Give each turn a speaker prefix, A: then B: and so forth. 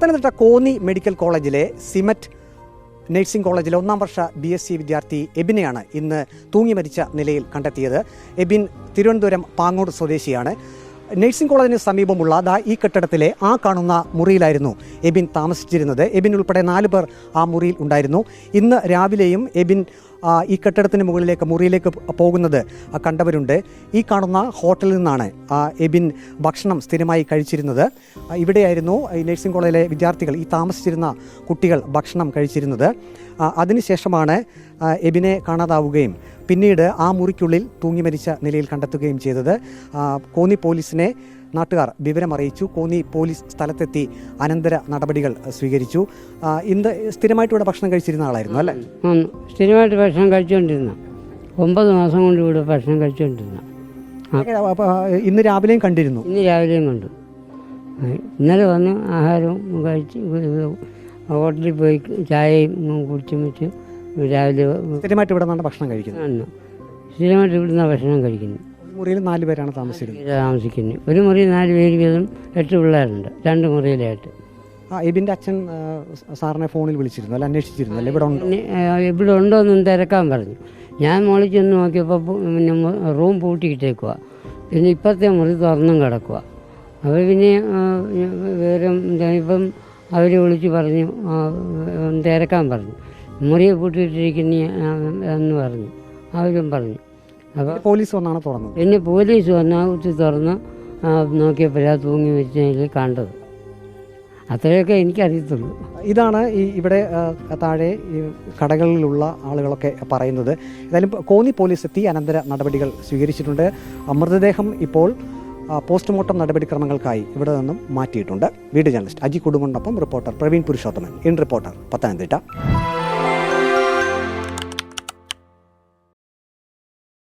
A: Pathanamthitta Konni medical കോളേജിലെ C-MET nursing കോളേജിലെ 1ാം വർഷ BSc വിദ്യാർത്ഥി എബിനെയാണ് ഇന്ന് തൂങ്ങി മരിച്ച നിലയിൽ കണ്ടെത്തിയത്. എബിൻ തിരുവനന്തപുരം പാങ്ങോട് സ്വദേശിയാണ്. നഴ്സിംഗ് കോളേജിന് സമീപമുള്ള ഈ കെട്ടിടത്തിലെ ആ കാണുന്ന മുറിയിലായിരുന്നു എബിൻ താമസിച്ചിരുന്നത്. എബിൻ ഉൾപ്പെടെ 4 പേർ ആ മുറിയിൽ ഉണ്ടായിരുന്നു. ഇന്ന് രാവിലെയും എബിൻ ഈ കെട്ടിടത്തിന് മുറിയിലേക്ക് പോകുന്നത് കണ്ടവരുണ്ട്. ഈ കാണുന്ന ഹോട്ടലിൽ നിന്നാണ് എബിൻ ഭക്ഷണം സ്ഥിരമായി കഴിച്ചിരുന്നത്. ഇവിടെയായിരുന്നു ഈ നഴ്സിംഗ് കോളേജിലെ വിദ്യാർത്ഥികൾ, ഈ താമസിച്ചിരുന്ന കുട്ടികൾ ഭക്ഷണം കഴിച്ചിരുന്നത്. അതിനുശേഷമാണ് എബിനെ കാണാതാവുകയും പിന്നീട് ആ മുറിക്കുള്ളിൽ തൂങ്ങി മരിച്ച നിലയിൽ കണ്ടെത്തുകയും ചെയ്തത്. കോന്നി പോലീസിനെ നാട്ടുകാർ വിവരമറിയിച്ചു. കോന്നി പോലീസ് സ്ഥലത്തെത്തി അനന്തര നടപടികൾ സ്വീകരിച്ചു. ഇന്ന് സ്ഥിരമായിട്ട് ഇവിടെ ഭക്ഷണം കഴിച്ചിരുന്ന ആളായിരുന്നു അല്ലേ?
B: സ്ഥിരമായിട്ട് ഭക്ഷണം കഴിച്ചുകൊണ്ടിരുന്ന 9 മാസം കൊണ്ട് ഇവിടെ ഭക്ഷണം കഴിച്ചുകൊണ്ടിരുന്ന.
A: ഇന്ന് രാവിലെയും കണ്ടിരുന്നു?
B: ഇന്ന് രാവിലെയും കണ്ടു. ഇന്നലെ വന്ന് ആഹാരവും കഴിച്ച് ഹോട്ടലിൽ പോയി ചായയും കുടിച്ചും വെച്ച് രാവിലെ
A: സ്ഥിരമായിട്ട് ഇവിടെ നിന്നാണ് ഭക്ഷണം കഴിക്കുന്നത്.
B: സ്ഥിരമായിട്ട് ഇവിടുന്ന് ഭക്ഷണം കഴിക്കുന്നു.
A: മുറിയിൽ 4 പേരാണ് താമസിക്കുന്നത്.
B: ഒരു മുറി 4 പേര് വീതം 8 പിള്ളേരുണ്ട്, 2 മുറിയിലായിട്ട്.
A: എബിൻ്റെ അച്ഛൻ സാറിനെ ഫോണിൽ വിളിച്ചിരുന്നു അല്ല, അന്വേഷിച്ചിരുന്നു അല്ലേ
B: ഇവിടെ ഉണ്ടോ എന്ന് തിരക്കാൻ പറഞ്ഞു. ഞാൻ മോളിൽ ചെന്ന് നോക്കിയപ്പോൾ പിന്നെ റൂം പൂട്ടിയിട്ടേക്കുക. പിന്നെ ഇപ്പോഴത്തെ മുറി തുറന്നും കിടക്കുക. അപ്പോൾ പിന്നെ വേറെ ഇപ്പം അവർ വിളിച്ച് പറഞ്ഞു, തിരക്കാൻ പറഞ്ഞു. മുറിയെ പൂട്ടിയിട്ടിരിക്കുന്ന എന്ന് പറഞ്ഞു. അവരും പറഞ്ഞു. അപ്പോൾ
A: പോലീസ് വന്നാണ് തുറന്നത്.
B: പിന്നെ പോലീസ് വന്ന് തുറന്ന് നോക്കിയപ്പോഴാ തൂങ്ങി വെച്ചതിൽ കണ്ടത്. അത്രയൊക്കെ എനിക്കറിയത്തുള്ളൂ.
A: ഇതാണ് ഇവിടെ താഴെ ഈ കടകളിലുള്ള ആളുകളൊക്കെ പറയുന്നത്. ഏതായാലും കോന്നി പോലീസ് എത്തി അനന്തര നടപടികൾ സ്വീകരിച്ചിട്ടുണ്ട്. മൃതദേഹം ഇപ്പോൾ പോസ്റ്റ്മോർട്ടം നടപടിക്രമങ്ങൾക്കായി ഇവിടെ നിന്നും മാറ്റിയിട്ടുണ്ട്. വീഡിയോ ജേർണലിസ്റ്റ് അജി കുടുംബനൊപ്പം reporter Praveen Purushothaman, in reporter, Pathanamthitta.